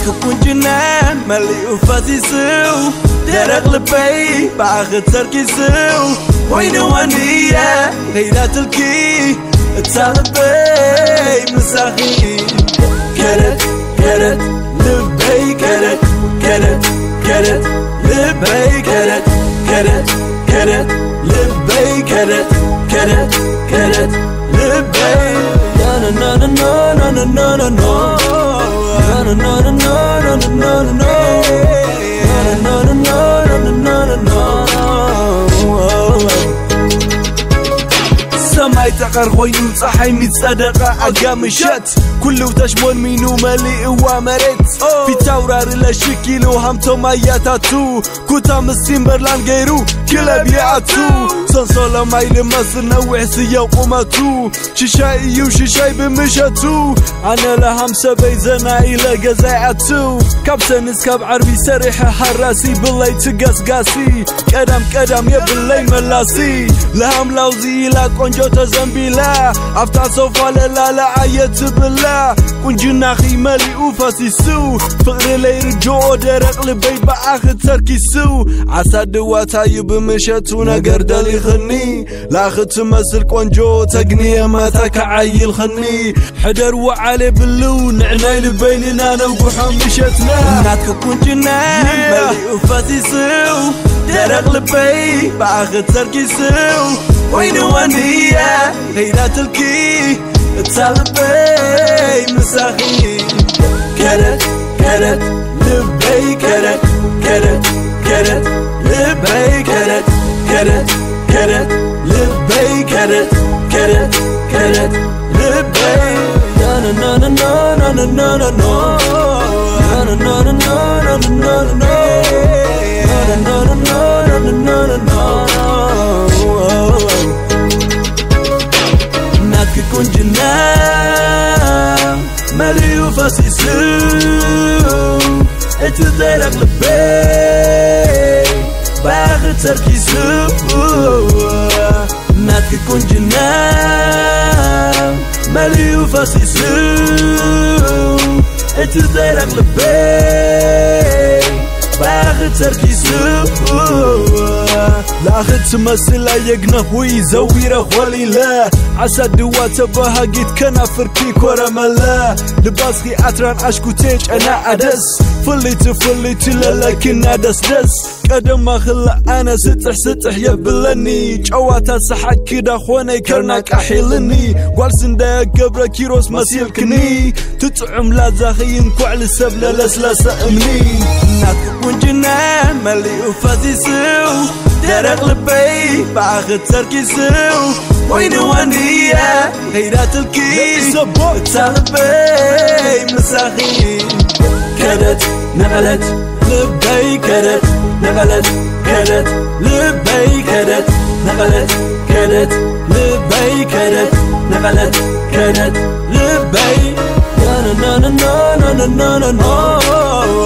كون جنان مليء فاسيسو درق لبي باخد تركيسو وين وانية غيرات الكي تصالبي مساخي كرت كرت لبي كرت كرت كرت لبي كرت كرت كرت لبي كرت كرت كرت لبي na na na na na na na na na na na na na na na na سماي تقر خوينو صحي متصدقة أقامشت كله تشمون مينو مليء ومرت في تورار لشكيلو همتو ماياتاتو كوتا مسين برلان غيرو كلا بيعاتو صنصولا مايل مصر نوع سيا وقوماتو ششاي وششاي بمشاتو أنا لهم سبي زناي لقزاعاتو كابسن اسكاب عربي سريحة حراسي باللي تقاس قاسي كدام كدام يا باللي ملاسي لهم لوزي لا كونجو تزنبيلا أفتح صوفا لا لا عيت بالله كونجنا خي مالي وفاسيسو فقر لي رجوع درق لبيت بآخر تركيسو عسى دواتا يبمشتو نقر دالي خني لاخد تمثل كونجو تقنية ما تكعيل خني حدر وعلي باللو نعناي لبيننا نوقحهم مشتنا ناك كونجنا مالي وفاسيسو درق لبيت بآخر تركيسو وين وانية غيرات الكي تصالبي مساخي كرت كرت لبي كرت كرت كرت لبي كرت كرت كرت لبي كرت كرت كرت لبي na na na na na na na na na na na na na na na na na na كون جنان مالي وفاسيسو اتدرق لبي باخد تركيسو ناتك كون جنان مالي وفاسيسو اتدرق لبي باخد تركيسو لاخد تمثل يقنف ويزوير خولي لا عسى دوات بهاقيت كنافر كيك ورا ملا لباسخي عطران عشكو تيج انا ادس فليت لكن ادس دس قدم ما خلا انا ستح يبلني جواتا صحك كدا خواني كرناك احيلني قوال سندا قبر كيروس مسيلكني تطعم لا زاخين كوعل السبلة لسلاسة امني ناك كون جنان ملي وفاسيسو درق لبي باخد تركيسو وين وانية غيرات الكي تصالبي مساخي كرت نغلت لبي كرت نغلت كرت لبي كرت نغلت كرت لبي كرت نغلت كرت لبي na na na na na na na na